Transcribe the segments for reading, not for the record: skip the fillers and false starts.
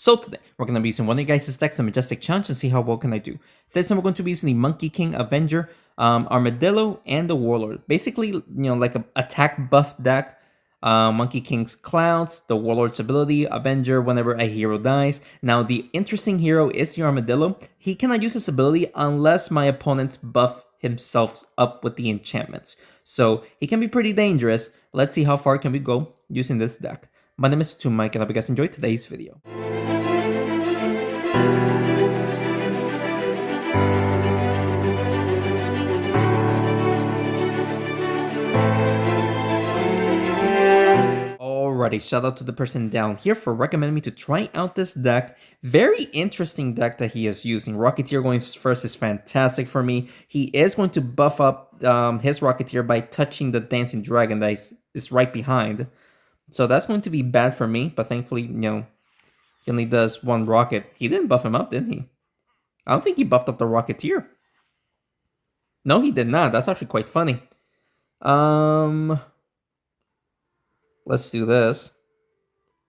So today, we're going to be using one of you guys' decks, the Majestic Challenge, and see how well can I do. This time we're going to be using the Monkey King, Avenger, Armadillo, and the Warlord. Basically, like a attack buff deck. Monkey King's Clouds, the Warlord's ability, Avenger whenever a hero dies. Now, the interesting hero is the Armadillo. He cannot use his ability unless my opponents buff himself up with the enchantments. So, he can be pretty dangerous. Let's see how far can we go using this deck. My name is Mike, and I hope you guys enjoyed today's video. Alrighty, shout out to the person down here for recommending me to try out this deck. Very interesting deck that he is using. Rocketeer going first is fantastic for me. He is going to buff up his Rocketeer by touching the Dancing Dragon that is right behind. So that's going to be bad for me, but thankfully, he only does one rocket. He didn't buff him up, didn't he? I don't think he buffed up the Rocketeer. No, he did not. That's actually quite funny. Let's do this.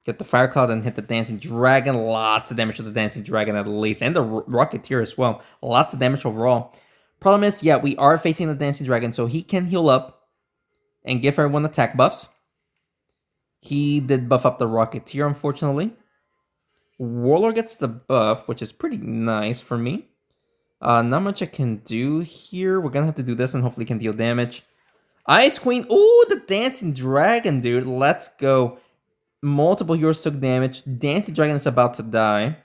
Get the Fire Cloud and hit the Dancing Dragon. Lots of damage to the Dancing Dragon at least. And the Rocketeer as well. Lots of damage overall. Problem is, yeah, we are facing the Dancing Dragon, so he can heal up and give everyone attack buffs. He did buff up the Rocketeer, unfortunately. Warlord gets the buff, which is pretty nice for me. Not much I can do here. We're going to have to do this and hopefully can deal damage. Ice Queen. Ooh, the Dancing Dragon, dude. Let's go. Multiple heroes took damage. Dancing Dragon is about to die.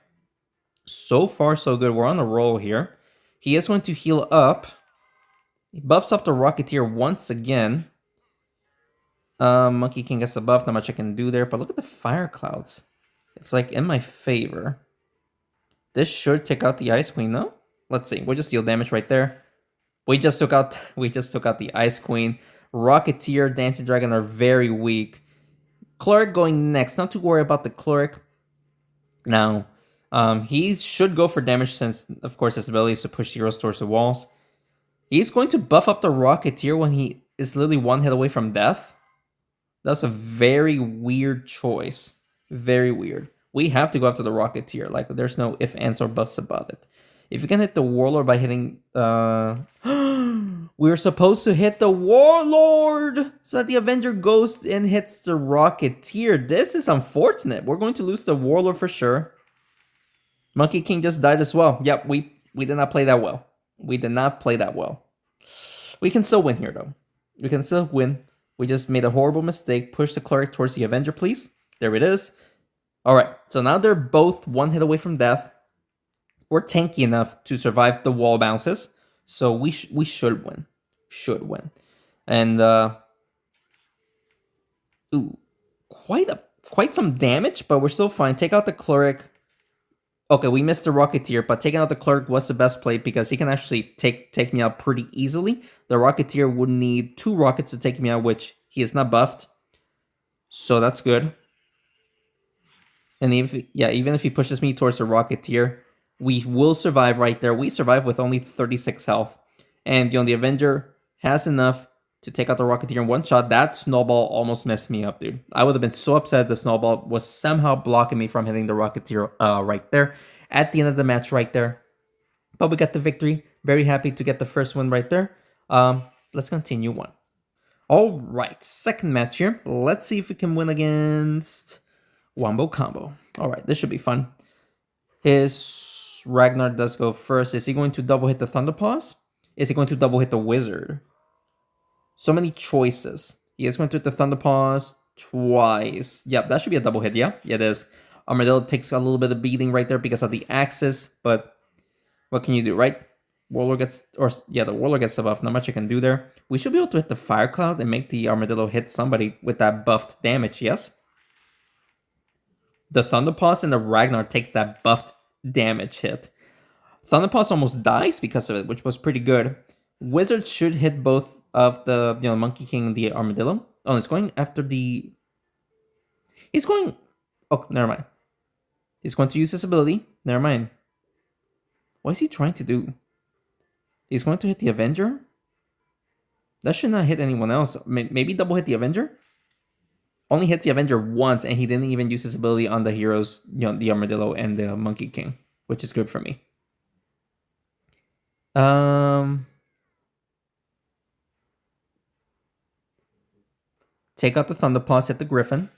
So far, so good. We're on a roll here. He is going to heal up. He buffs up the Rocketeer once again. Monkey King gets a buff. Not much I can do there. But look at the Fire Clouds. It's like in my favor. This should take out the Ice Queen, no? Let's see. We'll just deal damage right there. We just took out the Ice Queen. Rocketeer, Dancing Dragon are very weak. Cleric going next. Not to worry about the Cleric. Now, he should go for damage since, of course, his ability is to push heroes towards the walls. He's going to buff up the Rocketeer when he is literally one hit away from death. That's a very weird choice. Very weird. We have to go after the Rocketeer. Like, there's no ifs, ands, or buffs about it. If you can hit the Warlord by hitting... we're supposed to hit the Warlord so that the Avenger goes and hits the Rocketeer. This is unfortunate. We're going to lose the Warlord for sure. Monkey King just died as well. Yep, we did not play that well. We did not play that well. We can still win here, though. We can still win. We just made a horrible mistake. Push the Cleric towards the Avenger, please. There it is. Alright, so now they're both one hit away from death. We're tanky enough to survive the wall bounces. So we should win. Should win. And, ooh, quite some damage, but we're still fine. Take out the Cleric. Okay, we missed the Rocketeer, but taking out the Cleric was the best play because he can actually take me out pretty easily. The Rocketeer would need 2 rockets to take me out, which he is not buffed. So that's good. And even if he pushes me towards the Rocketeer, we will survive right there. We survive with only 36 health. And, the Avenger has enough to take out the Rocketeer in one shot. That Snowball almost messed me up, dude. I would have been so upset if the Snowball was somehow blocking me from hitting the Rocketeer right there. At the end of the match right there. But we got the victory. Very happy to get the first one right there. Let's continue on. All right, second match here. Let's see if we can win against Wombo Combo. All right, this should be fun. His Ragnar does go first. Is he going to double hit the Thunderpaws? Is he going to double hit the Wizard? So many choices. He is going to hit the Thunderpaws twice. Yep, that should be a double hit. Yeah, it is. Armadillo takes a little bit of beating right there because of the axis, but what can you do, right? The Warlord gets the buff. Not much I can do there. We should be able to hit the Fire Cloud and make the Armadillo hit somebody with that buffed damage, yes? The Thunderpaws and the Ragnar takes that buffed damage hit. Thunderpaws almost dies because of it, which was pretty good. Wizard should hit both of the Monkey King and the Armadillo. Oh, it's going after the... He's going... Oh, never mind. He's going to use his ability. Never mind. What is he trying to do? He's going to hit the Avenger? That should not hit anyone else. Maybe double hit the Avenger? Only hits the Avenger once, and he didn't even use his ability on the heroes, the Armadillo and the Monkey King, which is good for me. Um, take out the Thunderpaws, hit the Griffin.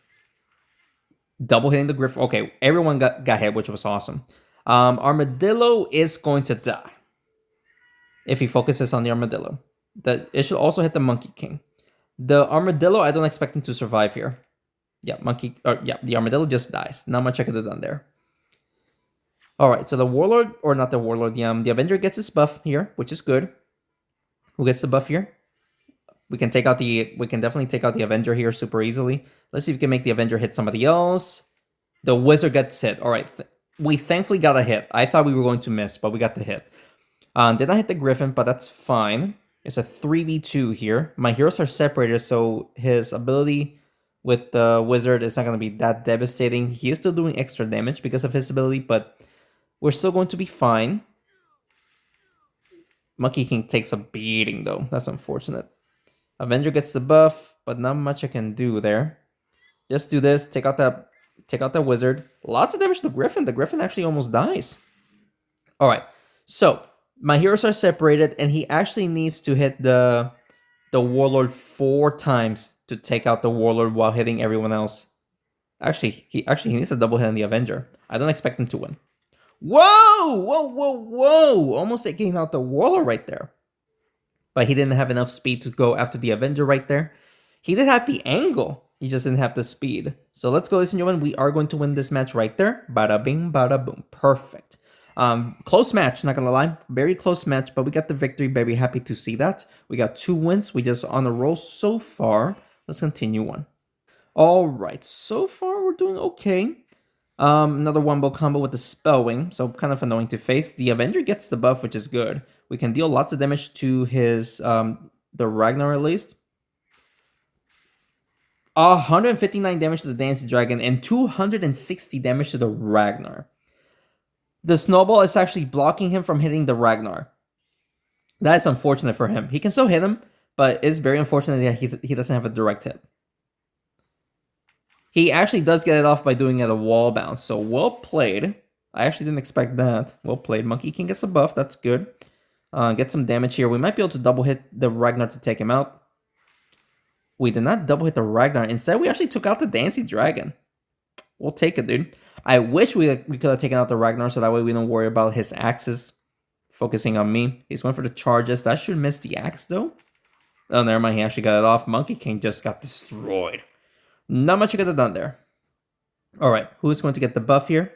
Double hitting the Griffin. Okay, everyone got hit, which was awesome. Armadillo is going to die if he focuses on the Armadillo. It should also hit the Monkey King. The Armadillo, I don't expect him to survive here. Yeah, the Armadillo just dies. Not much I could have done there. All right, so the Warlord, or not the Warlord, the Avenger gets his buff here, which is good. Who gets the buff here? We can definitely take out the Avenger here super easily. Let's see if we can make the Avenger hit somebody else. The Wizard gets hit. All right, we thankfully got a hit. I thought we were going to miss, but we got the hit. Did not hit the Griffin, but that's fine. It's a 3v2 here. My heroes are separated, so his ability with the Wizard is not going to be that devastating. He is still doing extra damage because of his ability, but we're still going to be fine. Monkey King takes a beating, though. That's unfortunate. Avenger gets the buff, but not much I can do there. Just do this. Take out that Wizard. Lots of damage to the Griffin. The Griffin actually almost dies. All right. So my heroes are separated, and he actually needs to hit the Warlord 4 times to take out the Warlord while hitting everyone else. Actually, he needs a double hit on the Avenger. I don't expect him to win. Whoa! Whoa! Whoa! Whoa! Almost taking out the Warlord right there. But he didn't have enough speed to go after the Avenger right there. He did have the angle. He just didn't have the speed. So let's go, ladies and gentlemen. We are going to win this match right there. Bada bing, bada boom. Perfect. Close match, not gonna lie. Very close match, but we got the victory. Very happy to see that. We got 2 wins. We just on a roll so far. Let's continue on. All right, so far we're doing okay. Another wombo combo with the Spellwing, so kind of annoying to face. The Avenger gets the buff, which is good. We can deal lots of damage to his the Ragnar at least. 159 damage to the Dancing Dragon and 260 damage to the Ragnar. The Snowball is actually blocking him from hitting the Ragnar. That is unfortunate for him. He can still hit him, but it's very unfortunate that he doesn't have a direct hit. He actually does get it off by doing it a wall bounce, so well played. I actually didn't expect that. Well played. Monkey King gets a buff, that's good. Get some damage here. We might be able to double hit the Ragnar to take him out. We did not double hit the Ragnar. Instead, we actually took out the Dancing Dragon. We'll take it, dude. I wish we could have taken out the Ragnar so that way we don't worry about his axes focusing on me. He's going for the charges. That should miss the axe, though. Oh, never mind. He actually got it off. Monkey King just got destroyed. Not much you could have done there. All right, who's going to get the buff here?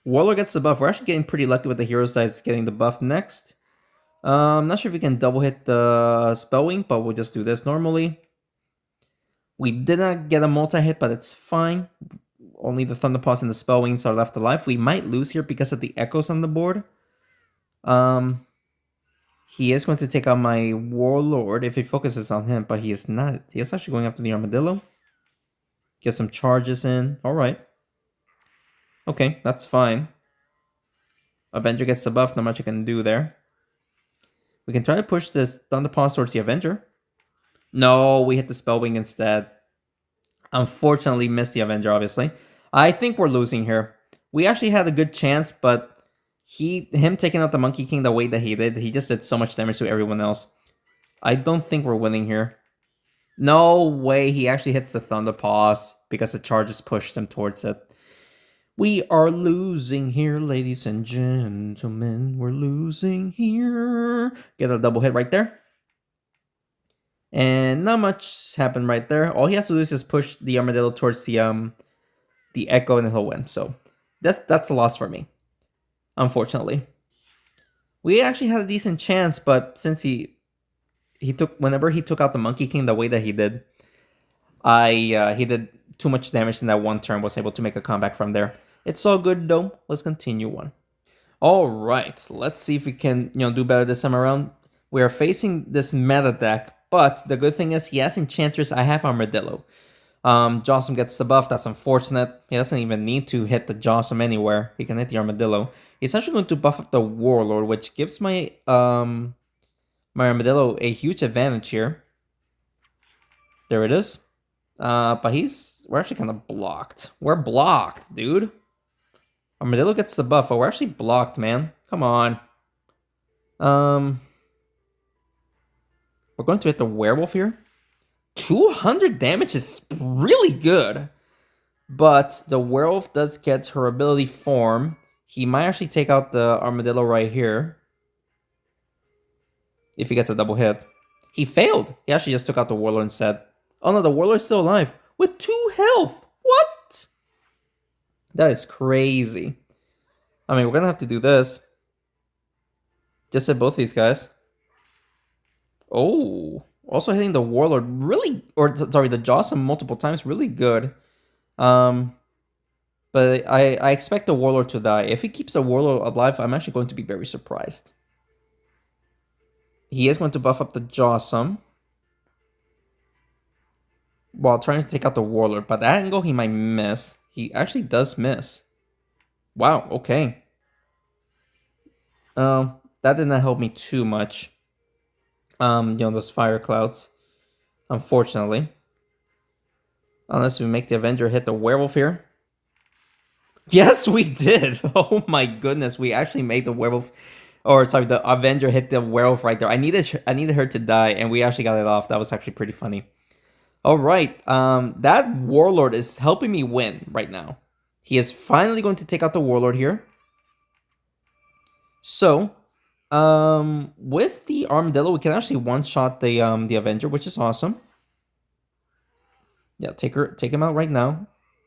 Warlord gets the buff. We're actually getting pretty lucky with the heroes that's getting the buff next. I'm not sure if we can double hit the Spellwing, but we'll just do this normally. We did not get a multi-hit, but it's fine. Only the Thunderpaws and the Spellwings are left alive. We might lose here because of the echoes on the board. He is going to take out my Warlord if he focuses on him, but he is not. He is actually going after the Armadillo. Get some charges in. All right. Okay, that's fine. Avenger gets the buff. Not much I can do there. We can try to push this Thunderpaw towards the Avenger. No, we hit the Spellwing instead. Unfortunately, missed the Avenger, obviously. I think we're losing here. We actually had a good chance, but him taking out the Monkey King the way that he just did so much damage to everyone else. I don't think we're winning here. No way he actually hits the Thunderpaws because the charges pushed him towards it. We are losing here, ladies and gentlemen. We're losing here. Get a double hit right there. And not much happened right there. All he has to do is just push the Armadillo towards the Echo and he'll win. So that's a loss for me, unfortunately. We actually had a decent chance, but since whenever he took out the Monkey King the way that he did, he did too much damage in that one turn, was able to make a comeback from there. It's all good though. Let's continue on. All right, let's see if we can do better this time around. We are facing this meta deck, but the good thing is he has Enchantress. I have Armadillo. Jawsome gets the buff. That's unfortunate. He doesn't even need to hit the Jawsome anywhere. He can hit the Armadillo. He's actually going to buff up the Warlord, which gives my Armadillo a huge advantage here. There it is. But we're actually kind of blocked. We're blocked, dude. Armadillo gets the buff, but we're actually blocked, man. Come on. Um, we're going to hit the werewolf here. 200 damage is really good. But the werewolf does get her ability form. He might actually take out the armadillo right here. If he gets a double hit. He failed. He actually just took out the warlord instead. Oh no, the warlord's still alive. With 2 health. What? That is crazy. I mean, we're gonna have to do this. Just hit both these guys. Oh. Also hitting the warlord really, or sorry, the Jossum multiple times, really good. But I expect the warlord to die. If he keeps the warlord alive, I'm actually going to be very surprised. He is going to buff up the Jossum while trying to take out the warlord. But that angle he might miss. He actually does miss. Wow, okay. That did not help me too much. Those fire clouds. Unfortunately. Unless we make the Avenger hit the werewolf here. Yes, we did. Oh my goodness, we actually made the werewolf, or sorry, the Avenger hit the werewolf right there. I needed her to die, and we actually got it off. That was actually pretty funny. All right, that warlord is helping me win right now. He is finally going to take out the warlord here. So, with the armadillo, we can actually one-shot the Avenger, which is awesome. Yeah, take him out right now.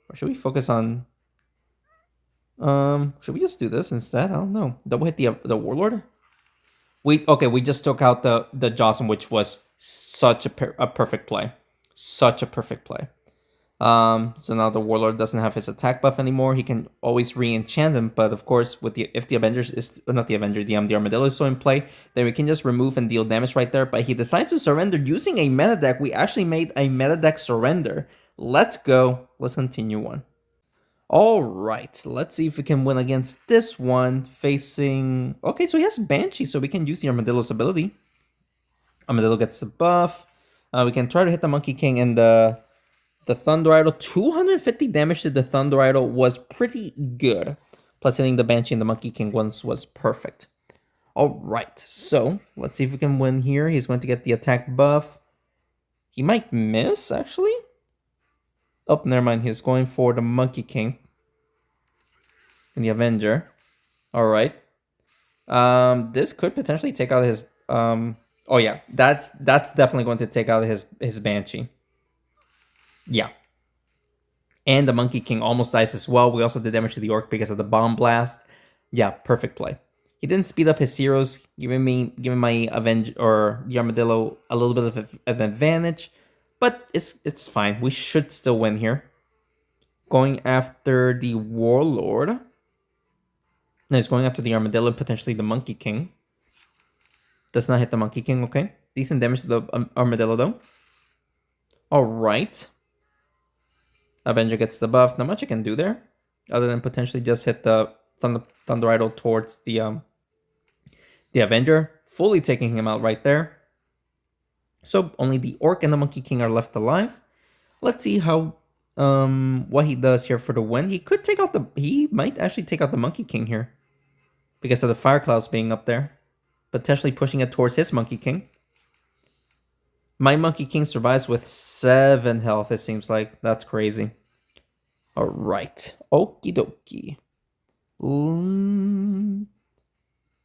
Or should we focus on? Should we just do this instead? I don't know. Double hit the warlord. We just took out the Jocelyn, which was such a perfect play, such a perfect play. So now the warlord doesn't have his attack buff anymore. He can always re-enchant him, but of course, if the Avengers is not the Avenger, the Armadillo is still in play, then we can just remove and deal damage right there. But he decides to surrender using a meta deck. We actually made a meta deck surrender. Let's go. Let's continue on. All right, let's see if we can win against this one facing... Okay, so he has Banshee, so we can use the Armadillo's ability. Armadillo gets the buff. We can try to hit the Monkey King and the Thunder Idol. 250 damage to the Thunder Idol was pretty good. Plus hitting the Banshee and the Monkey King once was perfect. All right, so let's see if we can win here. He's going to get the attack buff. He might miss, actually. Oh, never mind. He's going for the Monkey King and the Avenger. All right. This could potentially take out his. Oh yeah, that's definitely going to take out his Banshee. Yeah. And the Monkey King almost dies as well. We also did damage to the Orc because of the Bomb Blast. Yeah, perfect play. He didn't speed up his heroes, giving my Avenger or the Armadillo a little bit of an advantage. But it's fine. We should still win here. Going after the Warlord. No, he's going after the Armadillo, potentially the Monkey King. Does not hit the Monkey King, okay. Decent damage to the Armadillo, though. Alright. Avenger gets the buff. Not much I can do there. Other than potentially just hit the Thunder Idol towards the Avenger. Fully taking him out right there. So only the Orc and the Monkey King are left alive. Let's see how what he does here for the win. He might actually take out the Monkey King here. Because of the Fire Clouds being up there. Potentially pushing it towards his Monkey King. My Monkey King survives with 7 health, it seems like. That's crazy. Alright. Okie dokie.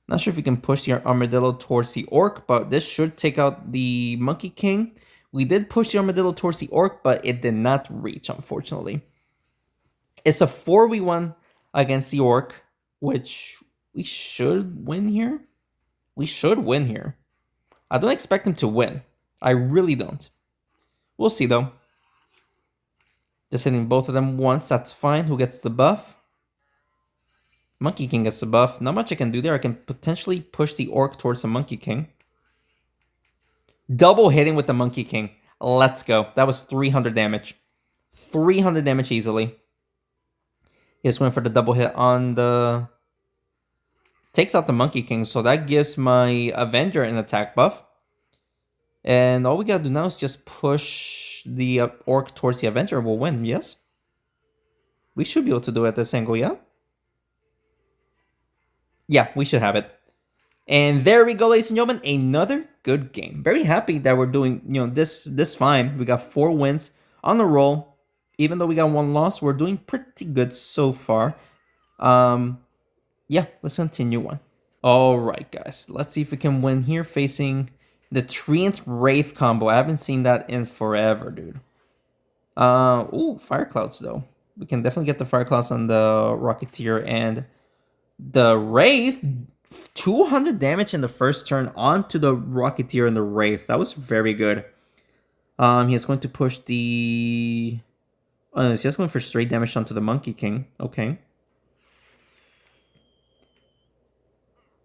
Not sure if we can push the Armadillo towards the Orc, but this should take out the Monkey King. We did push the Armadillo towards the Orc, but it did not reach, unfortunately. It's a 4v1 against the Orc, which we should win here. We should win here. I don't expect him to win. I really don't. We'll see, though. Just hitting both of them once, that's fine. Who gets the buff? Monkey King gets the buff. Not much I can do there. I can potentially push the Orc towards the Monkey King. Double hitting with the Monkey King. Let's go. That was 300 damage. 300 damage easily. He just went for the double hit on the... Takes out the Monkey King, so that gives my Avenger an attack buff. And all we gotta do now is just push push the orc towards the Avenger, we'll win, yes? We should be able to do it at this angle, yeah? Yeah, we should have it. And there we go, ladies and gentlemen, another good game. Very happy that we're doing, this fine. We got 4 wins on a roll. Even though we got 1 loss, we're doing pretty good so far. Yeah, let's continue on. All right, guys. Let's see if we can win here facing the Treant Wraith combo. I haven't seen that in forever, dude. Ooh, Fire Clouds, though. We can definitely get the Fire Clouds on the Rocketeer and the Wraith. 200 damage in the first turn onto the Rocketeer and the Wraith. That was very good. He's going to push the... he's just going for straight damage onto the Monkey King. Okay.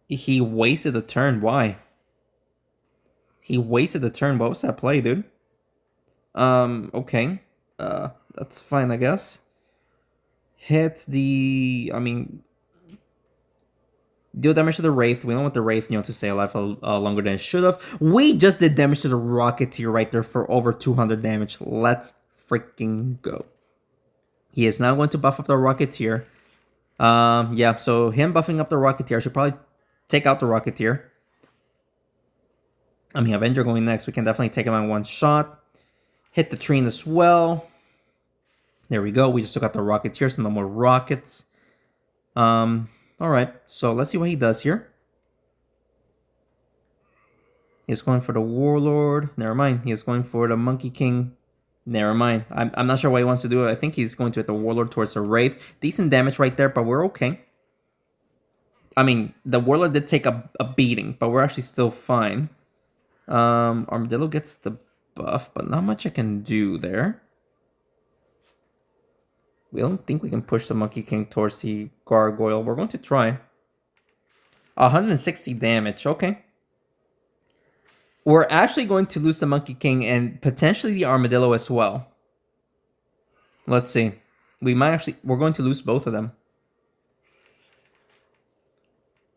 He wasted a turn. Why? He wasted a turn. What was that play, dude? Okay. That's fine, I guess. Hit the... deal damage to the Wraith. We don't want the Wraith, to stay alive longer than it should have. We just did damage to the Rocketeer right there for over 200 damage. Let's freaking go. He is now going to buff up the Rocketeer. Yeah, so him buffing up the Rocketeer. I should probably take out the Rocketeer. Avenger going next. We can definitely take him on one shot. Hit the Treant as well. There we go. We just took out the Rocketeer, so no more rockets. Alright, so let's see what he does here. He's going for the Warlord. Never mind. He's going for the Monkey King. Never mind. I'm not sure what he wants to do. I think he's going to hit the Warlord towards the Wraith. Decent damage right there, but we're okay. The Warlord did take a beating, but we're actually still fine. Armadillo gets the buff, but not much I can do there. We don't think we can push the Monkey King towards the Gargoyle. We're going to try. 160 damage. Okay. We're actually going to lose the Monkey King and potentially the Armadillo as well. Let's see. We're going to lose both of them.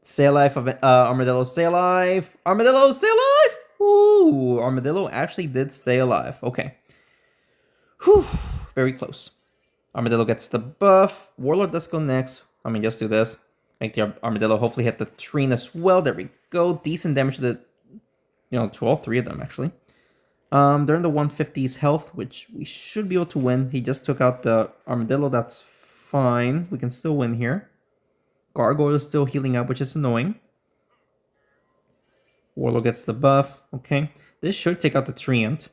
Stay alive, Armadillo, stay alive. Armadillo, stay alive. Ooh, Armadillo actually did stay alive. Okay. Whew, very close. Armadillo gets the buff. Warlord does go next. Just do this. Make the Armadillo hopefully hit the Treant as well. There we go. Decent damage to the, to all 3 of them, actually. They're in the 150s health, which we should be able to win. He just took out the Armadillo. That's fine. We can still win here. Gargoyle is still healing up, which is annoying. Warlord gets the buff. Okay. This should take out the Treant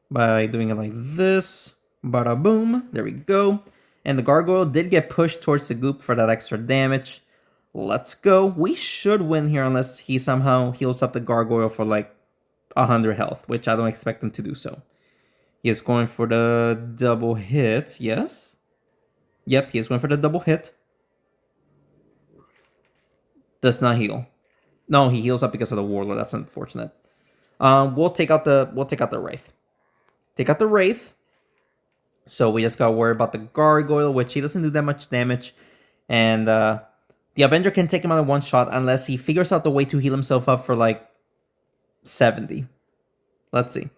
by doing it like this. Bada boom. There we go. And the Gargoyle did get pushed towards the goop for that extra damage. Let's go. We should win here unless he somehow heals up the Gargoyle for like 100 health, which I don't expect him to do so. He is going for the double hit. Yes. Yep, he is going for the double hit. Does not heal. No, he heals up because of the Warlord. That's unfortunate. We'll take out the Wraith. Take out the Wraith. So we just gotta worry about the Gargoyle, which he doesn't do that much damage. And the Avenger can take him out in one shot unless he figures out the way to heal himself up for like 70. Let's see.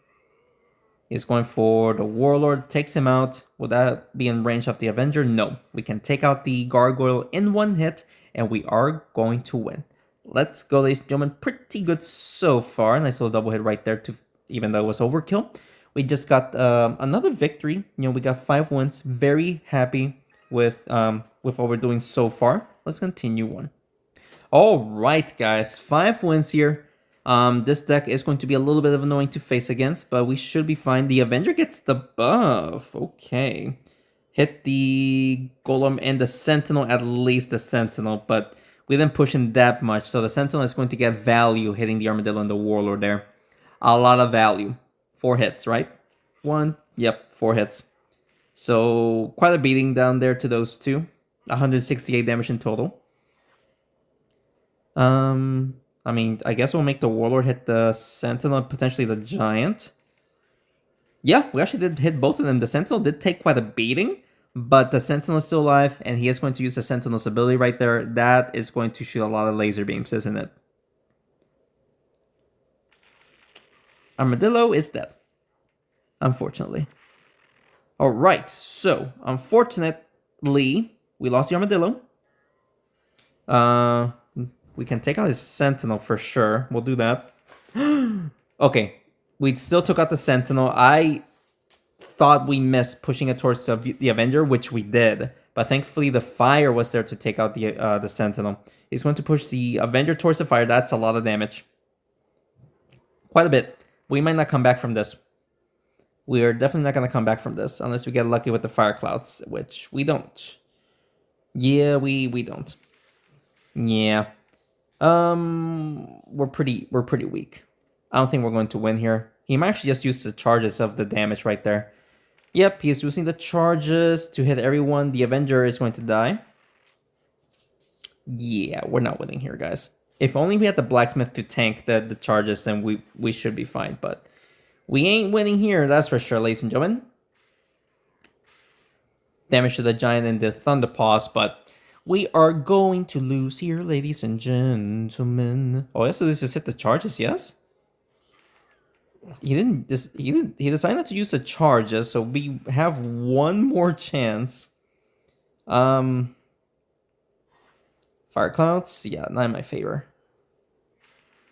He's going for the Warlord, takes him out. Would that be in range of the Avenger? No. We can take out the Gargoyle in one hit, and we are going to win. Let's go, ladies and gentlemen. Pretty good so far. Nice little double hit right there, even though it was overkill. We just got another victory. We got 5 wins. Very happy with what we're doing so far. Let's continue on. All right, guys. 5 wins here. This deck is going to be a little bit of annoying to face against, but we should be fine. The Avenger gets the buff. Okay. Hit the Golem and the Sentinel, at least the Sentinel, but we didn't push him that much. So the Sentinel is going to get value hitting the Armadillo and the Warlord there. A lot of value. 4 hits, right? 1. Yep, 4 hits. So quite a beating down there to those 2. 168 damage in total. I guess we'll make the Warlord hit the Sentinel, potentially the Giant. Yeah, we actually did hit both of them. The Sentinel did take quite a beating, but the Sentinel is still alive, and he is going to use the Sentinel's ability right there. That is going to shoot a lot of laser beams, isn't it? Armadillo is dead. Unfortunately. All right, so unfortunately, we lost the armadillo. Uh, we can take out his sentinel for sure. We'll do that. Okay, we still took out the sentinel. I thought we missed pushing it towards the Avenger, which we did. But thankfully, the fire was there to take out the sentinel. He's going to push the Avenger towards the fire. That's a lot of damage. Quite a bit. We might not come back from this. We are definitely not going to come back from this unless we get lucky with the fire clouds, which we don't. Yeah, we don't. Yeah. We're pretty weak. I don't think we're going to win here. He might actually just use the charges of the damage right there. Yep, he's using the charges to hit everyone. The Avenger is going to die. Yeah, we're not winning here, guys. If only we had the blacksmith to tank the charges, then we should be fine. But we ain't winning here, that's for sure, ladies and gentlemen. Damage to the giant and the thunder paws, but we are going to lose here, ladies and gentlemen. Oh, yeah, so this just hit the charges, yes? He decided not to use the charges, so we have one more chance. Fire clouds, yeah, not in my favor.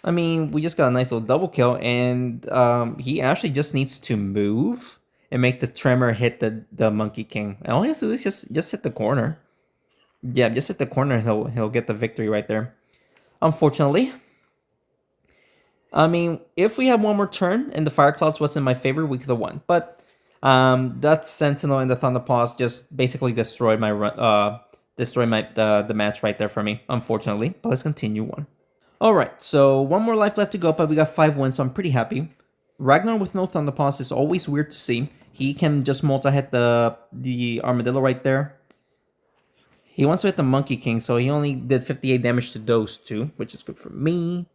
I mean, we just got a nice little double kill, and he actually just needs to move and make the tremor hit the Monkey King. And all he has to do is just hit the corner. Yeah, just hit the corner, and he'll get the victory right there. Unfortunately. I mean, if we had one more turn and the fire clouds was in my favor, we could have won. But that Sentinel and the Thunderpaws just basically destroyed my the match right there for me, unfortunately. But let's continue on. All right, so one more life left to go, but we got 5 wins, so I'm pretty happy. Ragnar with no Thunderpaws is always weird to see. He can just multi-hit the Armadillo right there. He wants to hit the Monkey King, so he only did 58 damage to those two, which is good for me.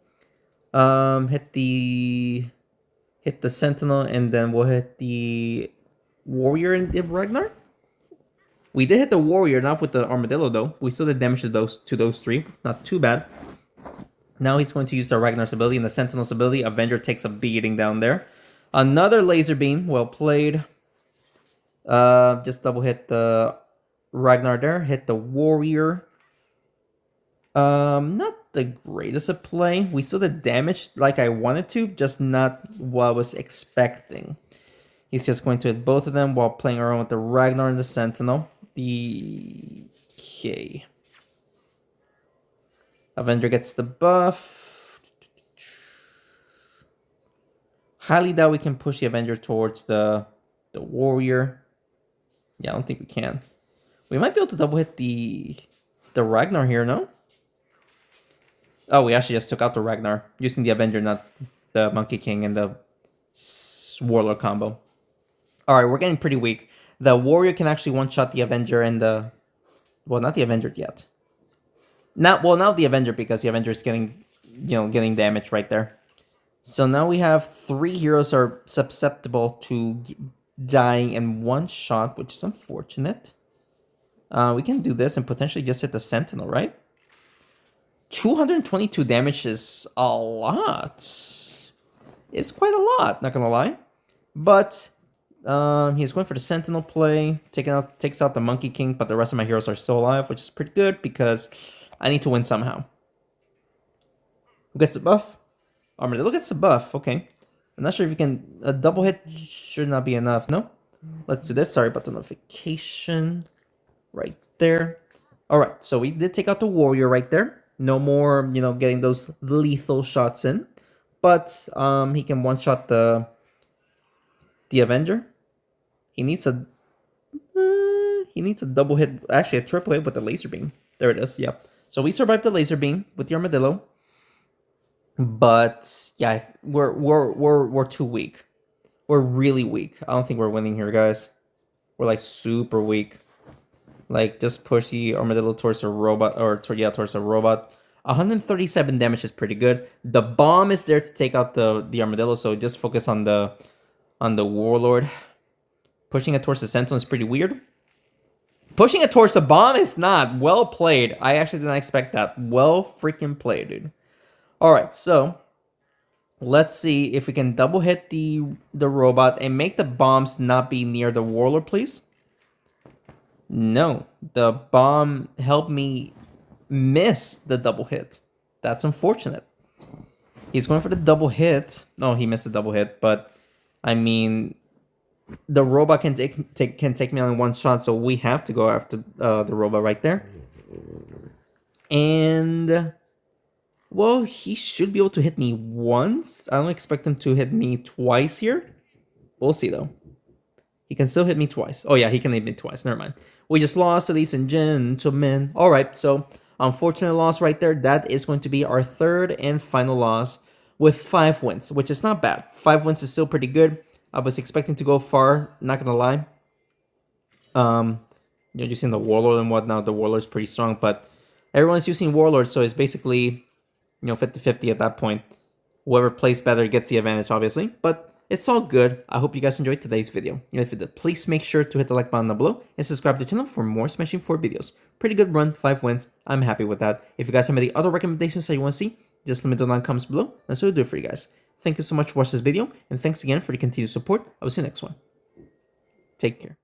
Hit the Sentinel, and then we'll hit the Warrior and Ragnar. We did hit the Warrior, not with the Armadillo though. We still did damage to those three. Not too bad. Now he's going to use the Ragnar's ability and the Sentinel's ability. Avenger takes a beating down there. Another laser beam. Well played. Just double hit the Ragnar there. Hit the Warrior. Not the greatest of play. We still did damage like I wanted to, just not what I was expecting. He's just going to hit both of them while playing around with the Ragnar and the Sentinel. Okay. Avenger gets the buff. Highly doubt we can push the Avenger towards the Warrior. Yeah, I don't think we can. We might be able to double hit the Ragnar here, no? Oh, we actually just took out the Ragnar using the Avenger, not the Monkey King and the Warlord combo. Alright, we're getting pretty weak. The Warrior can actually one-shot the Avenger and the... Well, not the Avenger yet. Now the Avenger, because the Avenger is getting damage right there. So now we have 3 heroes are susceptible to dying in one shot, which is unfortunate. We can do this and potentially just hit the Sentinel, right? 222 damage is a lot. It's quite a lot, not gonna lie. But he's going for the Sentinel play, takes out the Monkey King, but the rest of my heroes are still alive, which is pretty good because I need to win somehow. Who gets the buff? Armadillo gets the buff, okay. I'm not sure if you can... A double hit should not be enough, no? Let's do this. Sorry about the notification. Right there. Alright, so we did take out the Warrior right there. No more, getting those lethal shots in. But he can one-shot the Avenger. He needs a double hit, actually a triple hit with the laser beam. There it is, yep. So we survived the laser beam with the Armadillo. But yeah, we're too weak. We're really weak. I don't think we're winning here, guys. We're like super weak. Like, just push the Armadillo towards a robot, towards a robot. 137 damage is pretty good. The bomb is there to take out the Armadillo, so just focus on the Warlord. Pushing it towards the Sentinel is pretty weird. Pushing it towards the bomb is not. Well played. I actually did not expect that. Well freaking played, dude. Alright, so Let's see if we can double hit the robot and make the bombs not be near the warlord, please. No, the bomb helped me miss the double hit. That's unfortunate. He's going for the double hit. No, he missed the double hit, but I mean, the robot can take me on one shot, so we have to go after the robot right there. And well, he should be able to hit me once. I don't expect him to hit me twice here. We'll see though. He can still hit me twice. Oh yeah, he can hit me twice. Never mind. We just lost, ladies and gentlemen. All right, so unfortunate loss right there. That is going to be our third and final loss with 5 wins, which is not bad. 5 wins is still pretty good. I was expecting to go far, not gonna lie. Using the warlord and whatnot. The warlord's pretty strong, but everyone's using warlord, so it's basically 50-50 at that point. Whoever plays better gets the advantage, obviously, but it's all good. I hope you guys enjoyed today's video. And if you did, please make sure to hit the like button down below and subscribe to the channel for more Smashing 4 videos. Pretty good run, 5 wins. I'm happy with that. If you guys have any other recommendations that you want to see, just let me know down in the comments below, and so I'll do it for you guys. Thank you so much for watching this video, and thanks again for the continued support. I will see you next one. Take care.